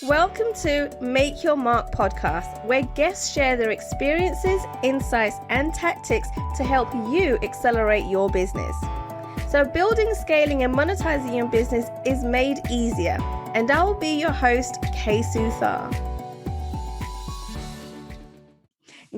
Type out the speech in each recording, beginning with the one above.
Welcome to Make Your Mark podcast, where guests share their experiences, insights, and tactics to help you accelerate your business. So building, scaling, and monetizing your business is made easier. And I will be your host, Suthar.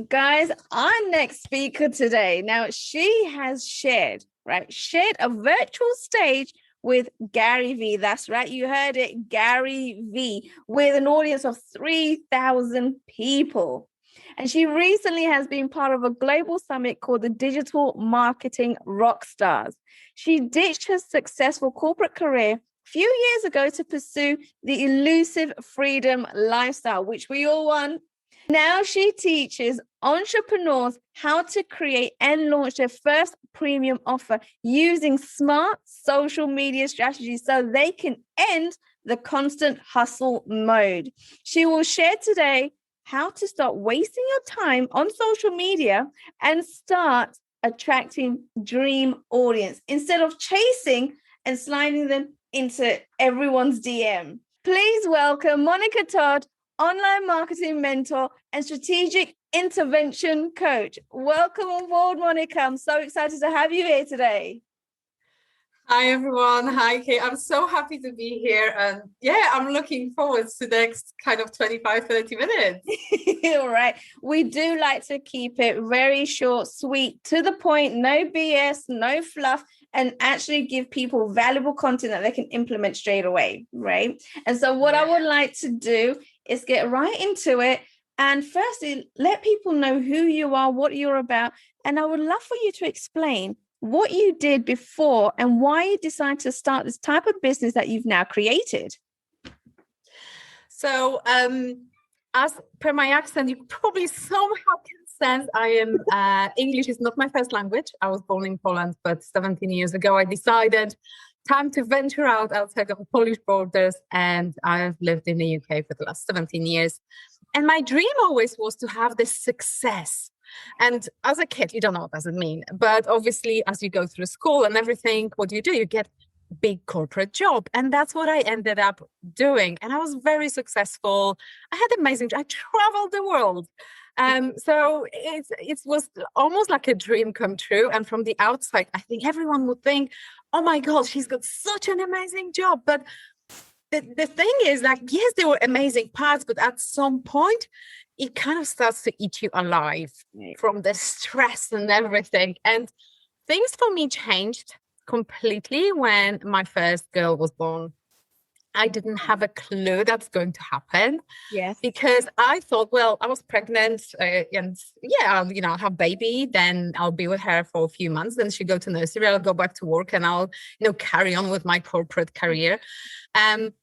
Guys, our next speaker today, now she has shared a virtual stage with Gary V. That's right, you heard it, Gary V, with an audience of 3,000 people. And she recently has been part of a global summit called the Digital Marketing Rockstars. She ditched her successful corporate career a few years ago to pursue the elusive freedom lifestyle, which we all want. Now she teaches entrepreneurs how to create and launch their first premium offer using smart social media strategies so they can end the constant hustle mode. She will share today how to stop wasting your time on social media and start attracting dream audience instead of chasing and sliding them into everyone's DM. Please welcome Monika Todd, online marketing mentor and strategic intervention coach. Welcome on board, Monika. I'm so excited to have you here today. Hi, everyone. Hi, Kate. I'm so happy to be here. And I'm looking forward to the next kind of 25, 30 minutes. All right. We do like to keep it very short, sweet, to the point, no BS, no fluff, and actually give people valuable content that they can implement straight away, right? And so what I would like to do is get right into it. And firstly, let people know who you are, what you're about. And I would love for you to explain what you did before and why you decided to start this type of business that you've now created. So as per my accent, you probably somehow can sense I am English is not my first language. I was born in Poland, but 17 years ago, I decided time to venture outside of the Polish borders. And I've lived in the UK for the last 17 years. And my dream always was to have this success. And as a kid, you don't know what does it mean. But obviously, as you go through school and everything, what do? You get a big corporate job. And that's what I ended up doing. And I was very successful. I had amazing, I traveled the world. So it was almost like a dream come true. And from the outside, I think everyone would think, oh my God, she's got such an amazing job. But the thing is, like, yes, there were amazing parts, but at some point, it kind of starts to eat you alive from the stress and everything. And things for me changed completely when my first girl was born. I didn't have a clue that's going to happen. Yes. Because I thought, well, I was pregnant and I'll have baby, then I'll be with her for a few months. Then she'll go to nursery, I'll go back to work and I'll, carry on with my corporate career.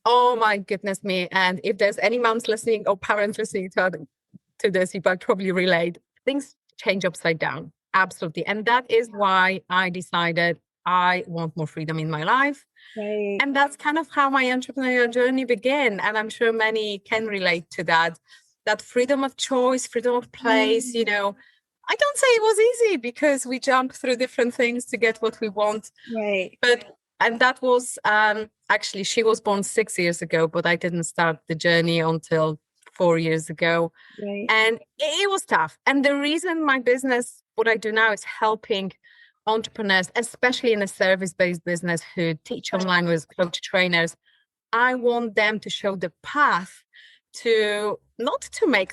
Oh my goodness me. And if there's any moms listening or parents listening to this, you might probably relate. Things change upside down. Absolutely. And that is why I decided I want more freedom in my life. Right. And that's kind of how my entrepreneurial journey began. And I'm sure many can relate to that freedom of choice, freedom of place. I don't say it was easy because we jump through different things to get what we want. Right. And that was actually, she was born 6 years ago, but I didn't start the journey until 4 years ago. Right. And it was tough. And the reason my business, what I do now, is helping entrepreneurs, especially in a service-based business who teach online with coach trainers. I want them to show the path to not to make,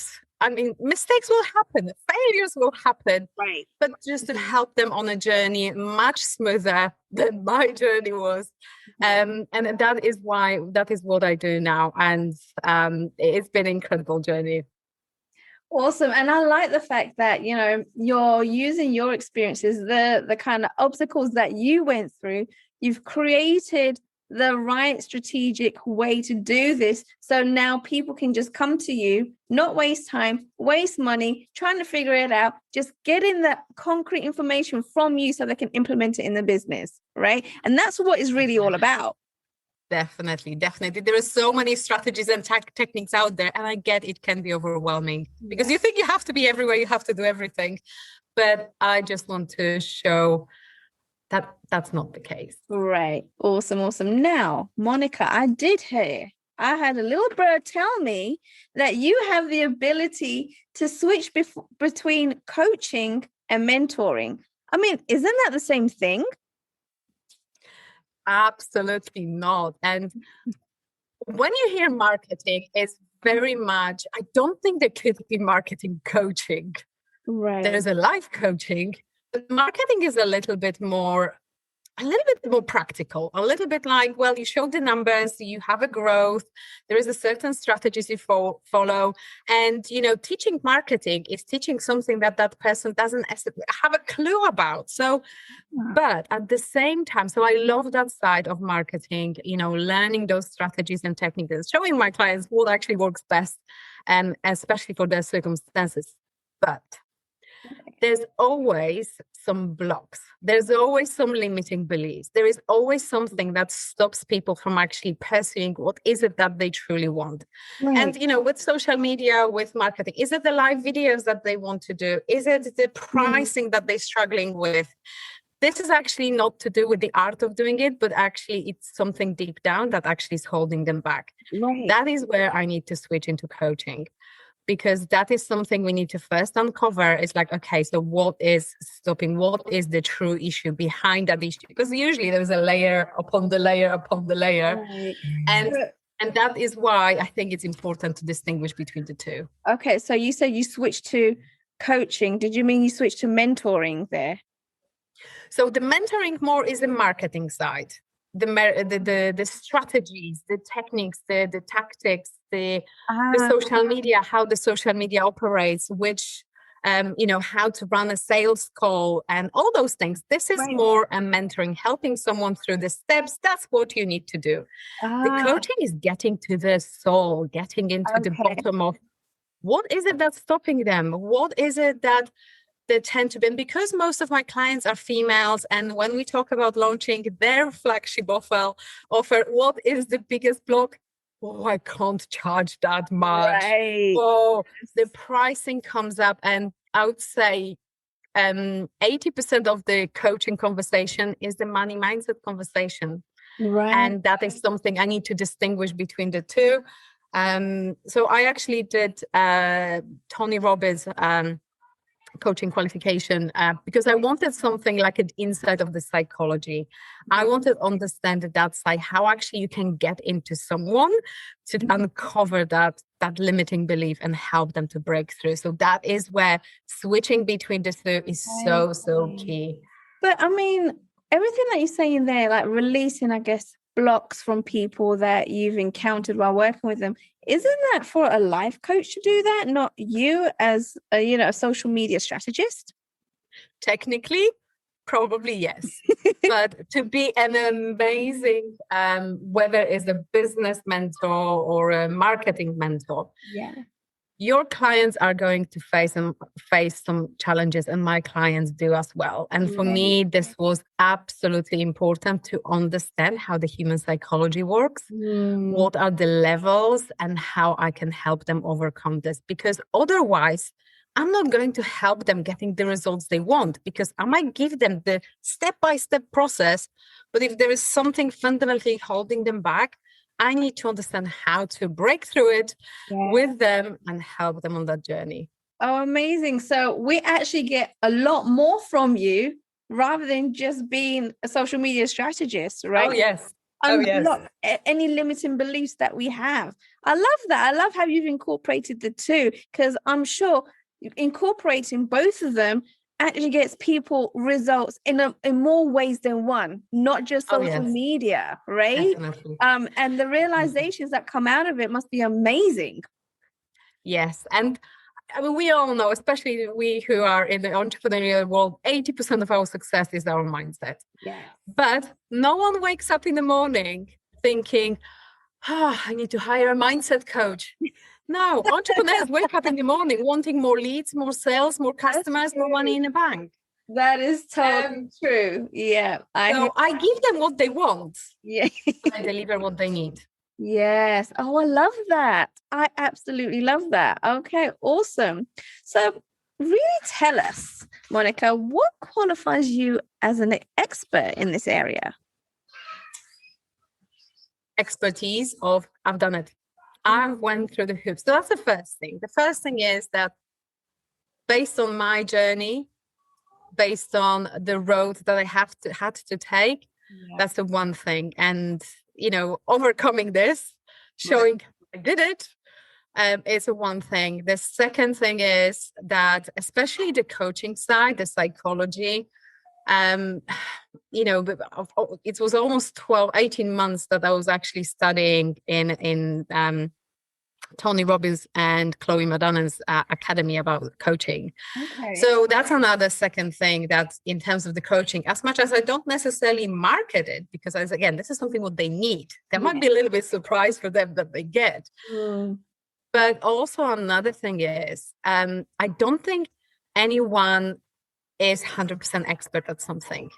mistakes will happen, failures will happen, right? But just to help them on a journey much smoother than my journey was. And that is what I do now. And it's been an incredible journey. Awesome. And I like the fact that, you're using your experiences, the kind of obstacles that you went through, you've created the right strategic way to do this. So now people can just come to you, not waste time, waste money, trying to figure it out, just getting that concrete information from you so they can implement it in the business, right? And that's what it's really all about. Definitely. There are so many strategies and techniques out there, and I get it can be overwhelming because you think you have to be everywhere, you have to do everything. But I just want to show that that's not the case. Right. Awesome. Now, Monika, I did hear I had a little bird tell me that you have the ability to switch between coaching and mentoring. I mean, isn't that the same thing? Absolutely not. And when you hear marketing, it's very much, I don't think there could be marketing coaching. Right. There's a life coaching, but marketing is a little bit more practical, a little bit like, well, you show the numbers, you have a growth, there is a certain strategies you follow. And, teaching marketing is teaching something that person doesn't have a clue about. So, but at the same time, so I love that side of marketing, learning those strategies and techniques, showing my clients what actually works best, and especially for their circumstances. But there's always some blocks. There's always some limiting beliefs. There is always something that stops people from actually pursuing what is it that they truly want. Right. And, with social media, with marketing, is it the live videos that they want to do? Is it the pricing that they're struggling with? This is actually not to do with the art of doing it, but actually it's something deep down that actually is holding them back. Right. That is where I need to switch into coaching. Because that is something we need to first uncover. It's like, okay, so what is stopping? What is the true issue behind that issue? Because usually there's a layer upon the layer upon the layer. Right. And that is why I think it's important to distinguish between the two. Okay, so you said you switched to coaching. Did you mean you switched to mentoring there? So the mentoring more is the marketing side. The strategies, the techniques, the tactics, the social media, how the social media operates, which, how to run a sales call and all those things. This is more a mentoring, helping someone through the steps. That's what you need to do. The coaching is getting to the soul, getting into the bottom of what is it that's stopping them? What is it that they tend to be, and because most of my clients are females, and when we talk about launching their flagship offer, what is the biggest block? Oh, I can't charge that much. Right. Oh, the pricing comes up, and I would say 80% of the coaching conversation is the money mindset conversation. Right. And that is something I need to distinguish between the two. So I actually did Tony Robbins coaching qualification because I wanted something like an insight of the psychology. I wanted to understand that side, how actually you can get into someone to uncover that limiting belief and help them to break through. So that is where switching between the two is so key. But I mean, everything that you're saying there, like releasing, I guess, blocks from people that you've encountered while working with them, isn't that for a life coach to do that, not you as a social media strategist? Technically, probably yes. But to be an amazing, whether it's a business mentor or a marketing mentor, your clients are going to face some challenges, and my clients do as well. And for me, this was absolutely important to understand how the human psychology works, what are the levels, and how I can help them overcome this. Because otherwise, I'm not going to help them getting the results they want, because I might give them the step-by-step process, but if there is something fundamentally holding them back, I need to understand how to break through it with them and help them on that journey. Oh, amazing. So we actually get a lot more from you rather than just being a social media strategist, right? Oh, yes. Unblock any limiting beliefs that we have. I love that. I love how you've incorporated the two, because I'm sure incorporating both of them actually gets people results in more ways than one, not just social media, right? Definitely. And the realizations that come out of it must be amazing. Yes. And I mean, we all know, especially we who are in the entrepreneurial world, 80% of our success is our mindset. Yeah. But no one wakes up in the morning thinking, I need to hire a mindset coach. No, entrepreneurs wake up in the morning wanting more leads, more sales, more customers, more money in the bank. That is totally true. Yeah. I give them what they want. Yeah. I deliver what they need. Yes. Oh, I love that. I absolutely love that. Okay, awesome. So really tell us, Monika, what qualifies you as an expert in this area? expertise of I've done it. I went through the hoops. So that's the first thing. The first thing is that based on my journey, based on the road that I had to take, that's the one thing. And, overcoming this, showing I did it, is the one thing. The second thing is that, especially the coaching side, the psychology, it was almost 18 months that I was actually studying in Tony Robbins and Chloe Madonna's academy about coaching. Okay. So that's another second thing that in terms of the coaching, as much as I don't necessarily market it, because again, this is something what they need. There might be a little bit surprise for them that they get. But also another thing is, I don't think anyone is 100% expert at something.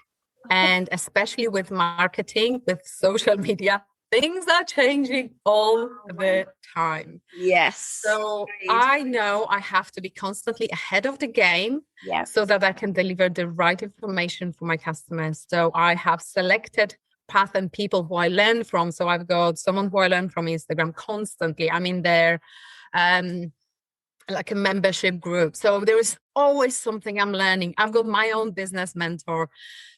And especially with marketing, with social media, things are changing all the time. Yes. So I know I have to be constantly ahead of the game so that I can deliver the right information for my customers. So I have selected path and people who I learn from. So I've got someone who I learn from Instagram constantly. I'm in there. Like a membership group. So there is always something I'm learning. I've got my own business mentor.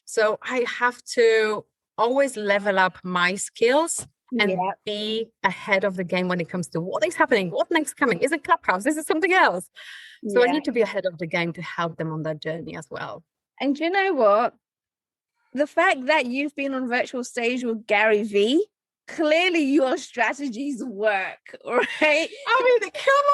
So I have to always level up my skills and be ahead of the game when it comes to what is happening, what next coming. Is it Clubhouse? Is it something else? So I need to be ahead of the game to help them on that journey as well. And you know what? The fact that you've been on virtual stage with Gary Vee, clearly your strategies work, right? I mean, come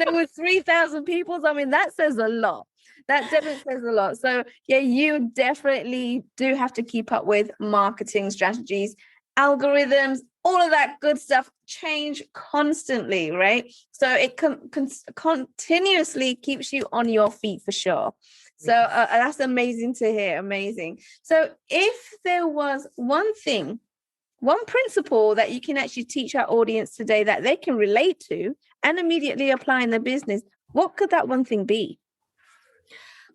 on. With 3,000 people, that says a lot. That definitely says a lot. So yeah, you definitely do have to keep up with marketing strategies, algorithms, all of that good stuff change constantly, right? So it continuously keeps you on your feet for sure. So that's amazing to hear. Amazing. So if there was one principle that you can actually teach our audience today that they can relate to and immediately apply in their business, what could that one thing be?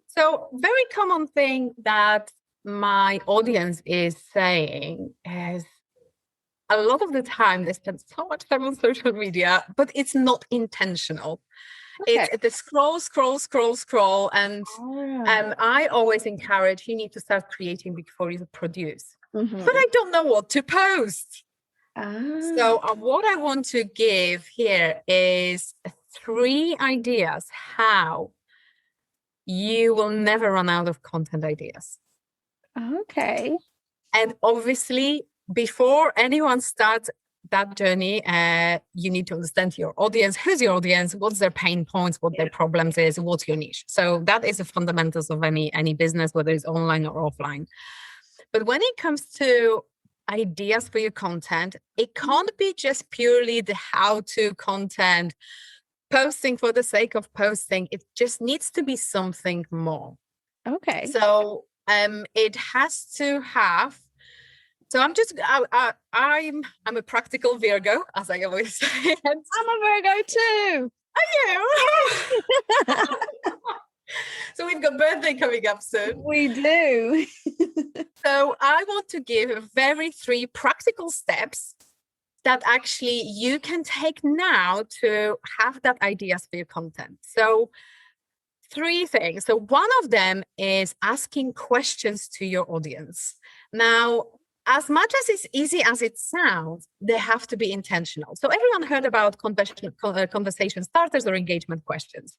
So very common thing that my audience is saying is a lot of the time they spend so much time on social media, but it's not intentional. Okay. It's the scroll. And I always encourage you need to start creating before you produce. Mm-hmm. But I don't know what to post. So what I want to give here is 3 ideas how you will never run out of content ideas. Okay. And obviously, before anyone starts that journey, you need to understand your audience. Who's your audience? What's their pain points? What their problems is? What's your niche? So that is the fundamentals of any business, whether it's online or offline. But when it comes to ideas for your content, it can't be just purely the how-to content, posting for the sake of posting. It just needs to be something more. Okay. So it has to have. So I'm a practical Virgo, as I always say. I'm a Virgo too. Are you? So we've got birthday coming up soon. We do. So I want to give 3 practical steps that actually you can take now to have that ideas for your content. So 3 things. So one of them is asking questions to your audience. Now, as much as it's easy as it sounds, they have to be intentional. So everyone heard about conversation starters or engagement questions.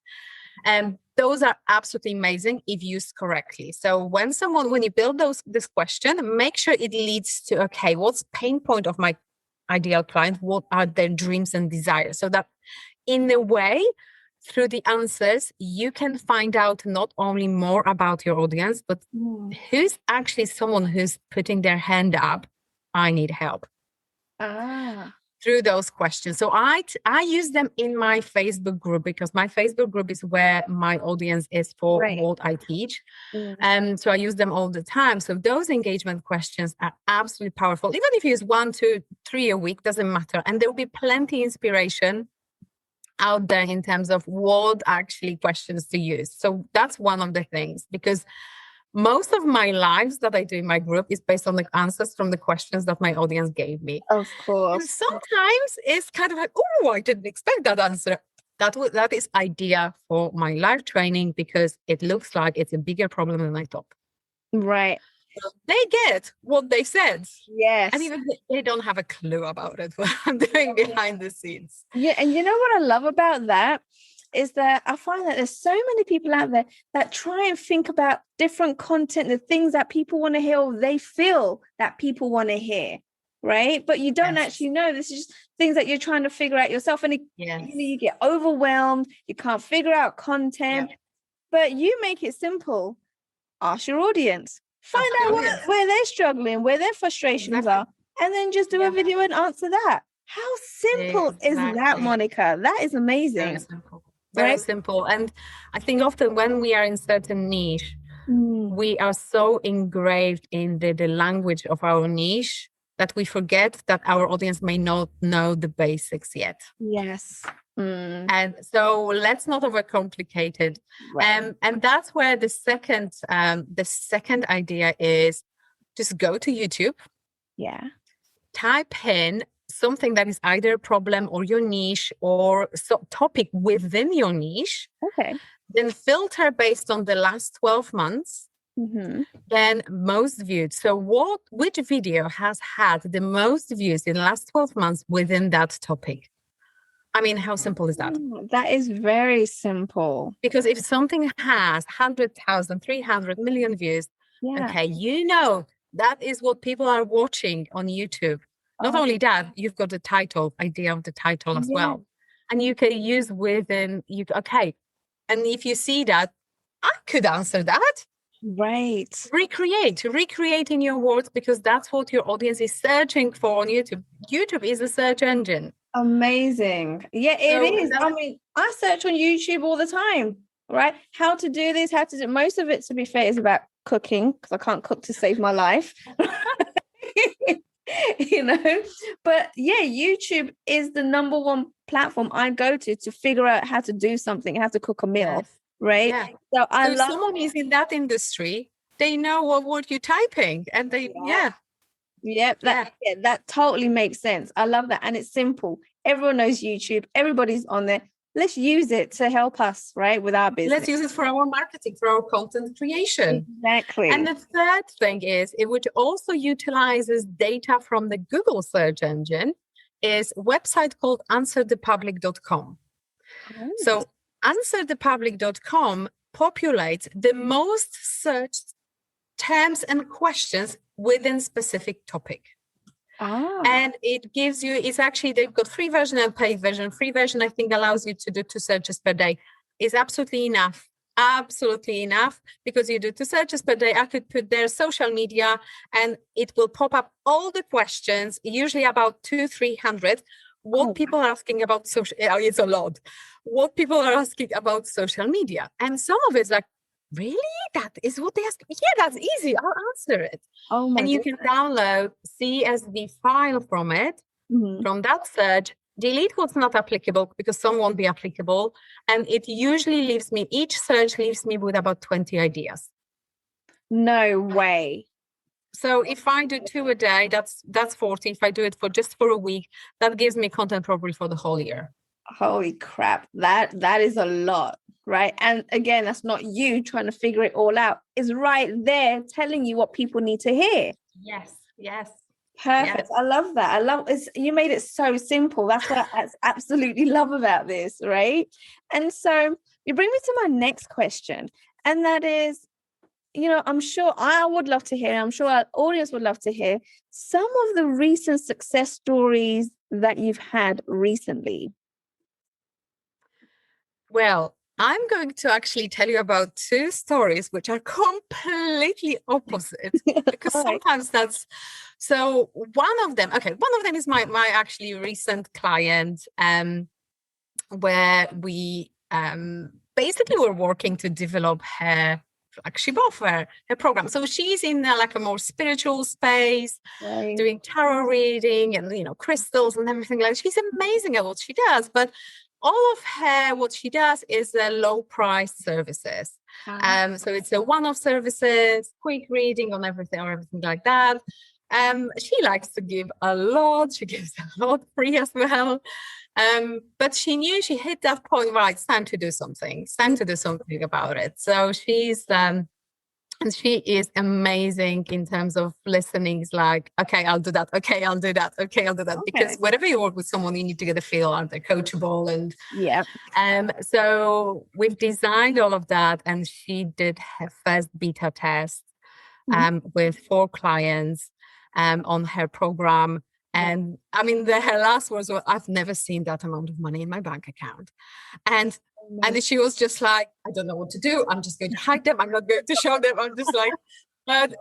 And those are absolutely amazing if used correctly. So when you build this question, make sure it leads to, okay, what's pain point of my ideal client? What are their dreams and desires? So that in a way, through the answers, you can find out not only more about your audience, but who's actually someone who's putting their hand up, I need help. Through those questions. So I use them in my Facebook group because my Facebook group is where my audience is for what I teach. So I use them all the time. So those engagement questions are absolutely powerful. Even if you use 1, 2, 3 a week, doesn't matter. And there will be plenty of inspiration out there in terms of what actually questions to use. So that's one of the things, because most of my lives that I do in my group is based on the answers from the questions that my audience gave me. Of And course. sometimes it's kind of like, oh, I didn't expect that answer. That is idea for my live training, because it looks like it's a bigger problem than I thought. Right. They get what they said. Yes. And even they don't have a clue about it, what I'm doing behind the scenes. Yeah. And you know what I love about that is that I find that there's so many people out there that try and think about different content, the things that people want to hear, or they feel that people want to hear. Right. But you don't actually know. This is just things that you're trying to figure out yourself. And you get overwhelmed. You can't figure out content. But you make it simple. Ask your audience. Find out where they're struggling, where their frustrations are, and then just do a video and answer that. How simple is that, Monika? That is amazing. Very simple. Very simple. And I think often when we are in certain niche, we are so engraved in the language of our niche that we forget that our audience may not know the basics yet. Yes. And so let's not overcomplicate it. Right. And that's where the second idea is, just go to YouTube. Yeah. Type in something that is either a problem or your niche or topic within your niche. Okay. Then filter based on the last 12 months. Then most viewed. So which video has had the most views in the last 12 months within that topic? I mean, how simple is that? That is very simple. Because if something has 100,000, 300 million views, okay, you know, that is what people are watching on YouTube. Not only that, you've got the idea of the title as well. And you can use within, okay. And if you see that, I could answer that. Right. Recreate in your words, because that's what your audience is searching for on YouTube. YouTube is a search engine. Amazing. Yeah, it is. I mean, I search on YouTube all the time, right? How to do this, how to do most of it, to be fair, is about cooking, because I can't cook to save my life. But yeah, YouTube is the number one platform I go to figure out how to do something, how to cook a meal. Right. Yeah. So if someone is in that industry, they know what you're typing, and they that totally makes sense. I love that. And it's simple. Everyone knows YouTube. Everybody's on there. Let's use it to help us, right, with our business. Let's use it for our marketing, for our content creation. Exactly. And the third thing is, it would also utilizes data from the Google search engine, is a website called answerthepublic.com. So answerthepublic.com populates the most searched terms and questions within specific topic. And it gives you, they've got free version and paid version. Free version, I think, allows you to do 2 searches per day. Is absolutely enough. Absolutely enough, because you do 2 searches per day. I could put their social media and it will pop up all the questions, usually about 200-300. What people are asking about social, it's a lot. What people are asking about social media. And some of it's like, really? That is what they ask? Yeah, that's easy. I'll answer it. And you can download CSV file from it, from that search, delete what's not applicable, because some won't be applicable. And it usually each search leaves me with about 20 ideas. No way. So if I do 2 a day, that's 40. If I do it for a week, that gives me content probably for the whole year. Holy crap. That is a lot, right? And again, that's not you trying to figure it all out. It's right there telling you what people need to hear. Yes. Perfect. Yes. I love that. You made it so simple. That's what I absolutely love about this, right? And so you bring me to my next question. And that is, I'm sure I would love to hear, I'm sure our audience would love to hear some of the recent success stories that you've had recently. Well, I'm going to actually tell you about 2 stories which are completely opposite, because sometimes that's so. One of them is my actually recent client, where we basically were working to develop her flagship offer, her program. So she's in like a more spiritual space, doing tarot reading and crystals and everything like that. She's amazing at what she does, but all of what she does is low price services. So it's a one-off services, quick reading on everything or everything like that. She likes to give a lot. She gives a lot free as well. But she knew she hit that point, right, it's time to do something. It's time to do something about it. So and she is amazing in terms of listening. It's like, okay, I'll do that. Okay, I'll do that. Okay, I'll do that. Okay. Because whenever you work with someone, you need to get a feel, are they coachable? And yeah. So we've designed all of that. And she did her first beta test with 4 clients on her program. And I mean, her last words were, I've never seen that amount of money in my bank account. And she was just like, I don't know what to do. I'm just going to hide them. I'm not going to show them. I'm just like, but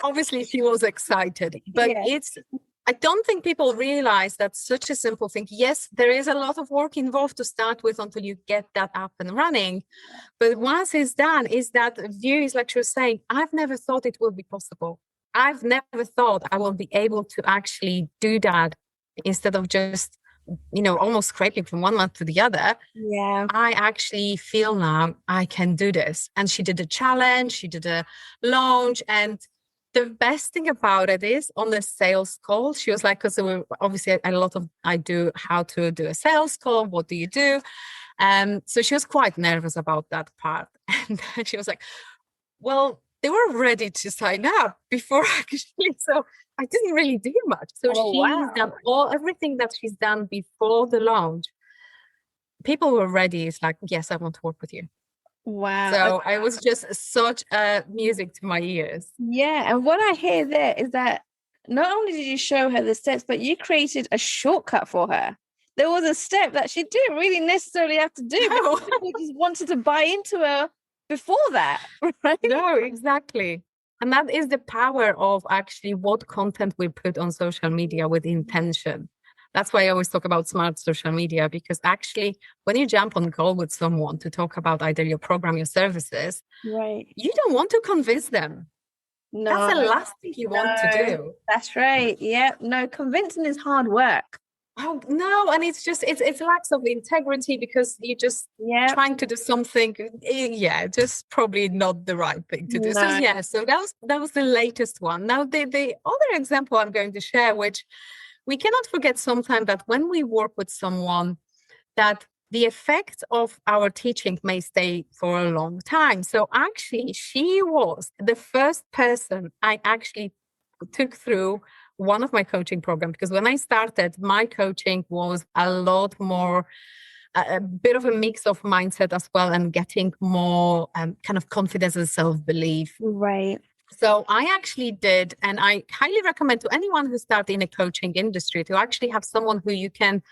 obviously she was excited. But I don't think people realize that such a simple thing. Yes, there is a lot of work involved to start with until you get that up and running. But once it's done, is that view is like she was saying, I've never thought it will be possible. I've never thought I will be able to actually do that instead of just, almost scraping from one month to the other. Yeah. I actually feel now I can do this. And she did a challenge, she did a launch. And the best thing about it is on the sales call, she was like, because obviously I do how to do a sales call. What do you do? So she was quite nervous about that part. And she was like, well, they were ready to sign up before actually. So I didn't really do much. So she's done everything that she's done before the launch. People were ready. It's like, yes, I want to work with you. Wow. So I was just such music to my ears. Yeah. And what I hear there is that not only did you show her the steps, but you created a shortcut for her. There was a step that she didn't really necessarily have to do, but people just wanted to buy into her before that, right? No, exactly. And that is the power of actually what content we put on social media with intention. That's why I always talk about smart social media, because actually when you jump on call with someone to talk about either your program, your services, right, you don't want to convince them. No, that's the last thing you want to do. That's right. Yeah. No, convincing is hard work. Oh no, and it's lacks of integrity because you're just trying to do something. Yeah, just probably not the right thing to do. No. So that was the latest one. Now the other example I'm going to share, which we cannot forget sometimes, that when we work with someone, that the effect of our teaching may stay for a long time. So actually, she was the first person I actually took through one of my coaching programs, because when I started, my coaching was a lot more, a bit of a mix of mindset as well, and getting more kind of confidence and self-belief. Right. So I actually did, and I highly recommend to anyone who starts in a coaching industry to actually have someone who you can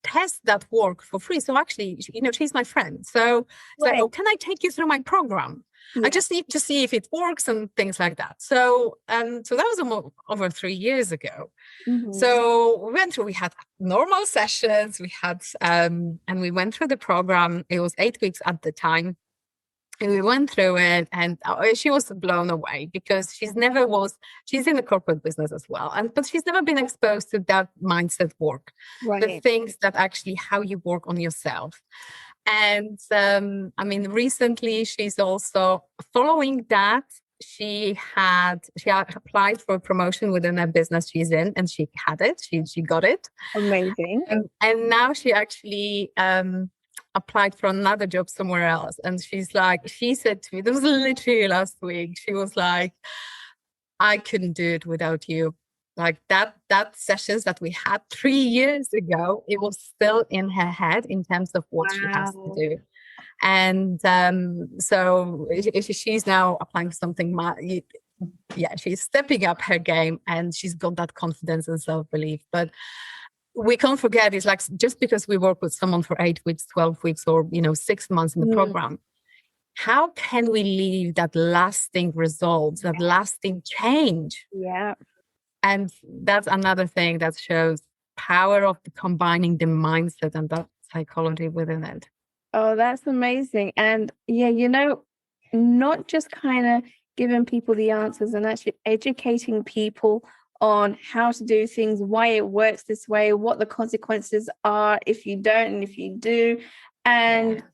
test that work for free. So actually, she's my friend. So it's like, oh, can I take you through my program? Yeah. I just need to see if it works and things like that. So that was over 3 years ago. Mm-hmm. So we had normal sessions, we had, and we went through the program. It was 8 weeks at the time. And we went through it, and she was blown away because she's in the corporate business as well. But she's never been exposed to that mindset work, the things that actually how you work on yourself. And recently she's also following that. She had applied for a promotion within a business she's in, and she had it. She got it. Amazing. And now she actually applied for another job somewhere else. And she said to me, this was literally last week, she was like, I couldn't do it without you. Like that sessions that we had 3 years ago, it was still in her head in terms of what she has to do. And so she's now applying for something. She's stepping up her game, and she's got that confidence and self-belief. But we can't forget, it's like, just because we work with someone for 8 weeks, 12 weeks, or 6 months in the program, how can we leave that lasting results, that lasting change? Yeah. And that's another thing that shows power of combining the mindset and that psychology within it. Oh, that's amazing. And not just kind of giving people the answers, and actually educating people on how to do things, why it works this way, what the consequences are if you don't and if you do. And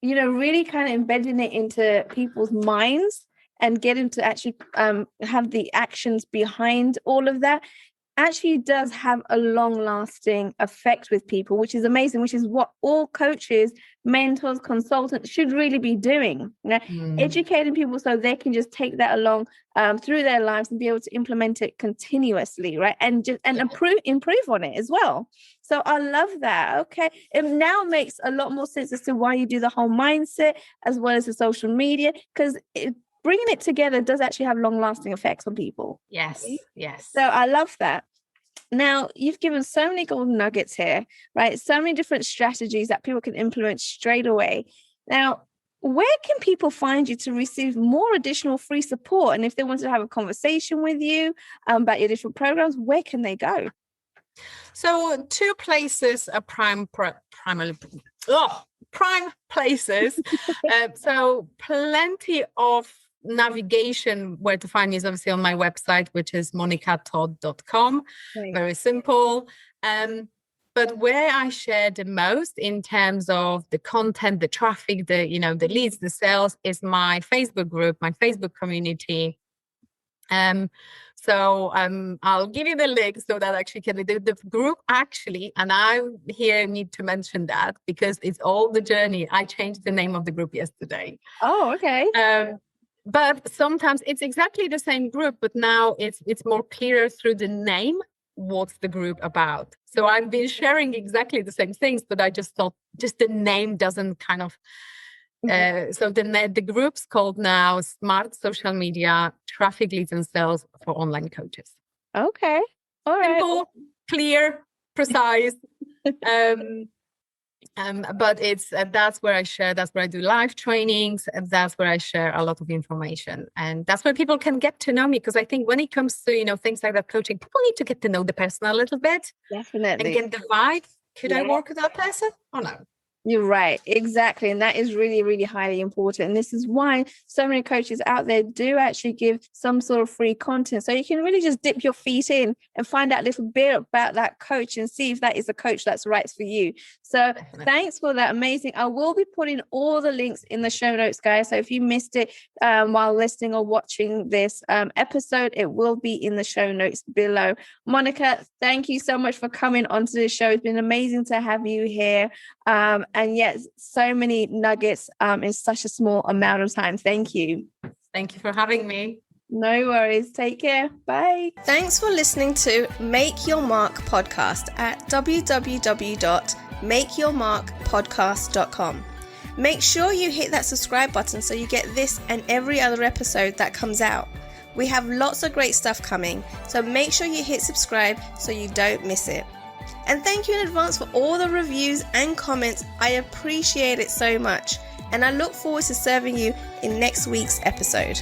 really kind of embedding it into people's minds and getting to actually have the actions behind all of that actually does have a long-lasting effect with people, which is amazing, which is what all coaches, mentors, consultants should really be doing, educating people so they can just take that along through their lives and be able to implement it continuously, right? And improve on it as well. So I love that. Okay. It now makes a lot more sense as to why you do the whole mindset as well as the social media, because bringing it together does actually have long-lasting effects on people. Yes. So I love that. Now, you've given so many golden nuggets here, right? So many different strategies that people can implement straight away. Now, where can people find you to receive more additional free support? And if they want to have a conversation with you about your different programs, where can they go? So 2 places are prime places. So plenty of navigation where to find me is obviously on my website, which is monikatodd.com. Very simple. But where I share the most in terms of the content, the traffic, the leads, the sales is my Facebook group, my Facebook community. So I'll give you the link so that actually can be the group actually, and I here need to mention that because it's all the journey. I changed the name of the group yesterday. Oh, okay. But sometimes it's exactly the same group, but now it's more clearer through the name what's the group about. So I've been sharing exactly the same things, but I just thought just the name doesn't kind of. So the group's called now Smart Social Media Traffic Leads and Sales for Online Coaches. Okay. All right. Simple, clear, precise. But it's that's where I share. That's where I do live trainings, and that's where I share a lot of information. And that's where people can get to know me, because I think when it comes to things like that coaching, people need to get to know the person a little bit. Definitely. And get the vibe. Could I work with that person or no? You're right. Exactly. And that is really, really highly important. And this is why so many coaches out there do actually give some sort of free content. So you can really just dip your feet in and find out a little bit about that coach and see if that is a coach that's right for you. So thanks for that. Amazing. I will be putting all the links in the show notes, guys. So if you missed it while listening or watching this episode, it will be in the show notes below. Monika, thank you so much for coming onto the show. It's been amazing to have you here. And yes, so many nuggets in such a small amount of time. Thank you. Thank you for having me. No worries. Take care. Bye. Thanks for listening to Make Your Mark podcast at www.makeyourmarkpodcast.com. Make sure you hit that subscribe button so you get this and every other episode that comes out. We have lots of great stuff coming, so make sure you hit subscribe so you don't miss it. And thank you in advance for all the reviews and comments. I appreciate it so much. And I look forward to serving you in next week's episode.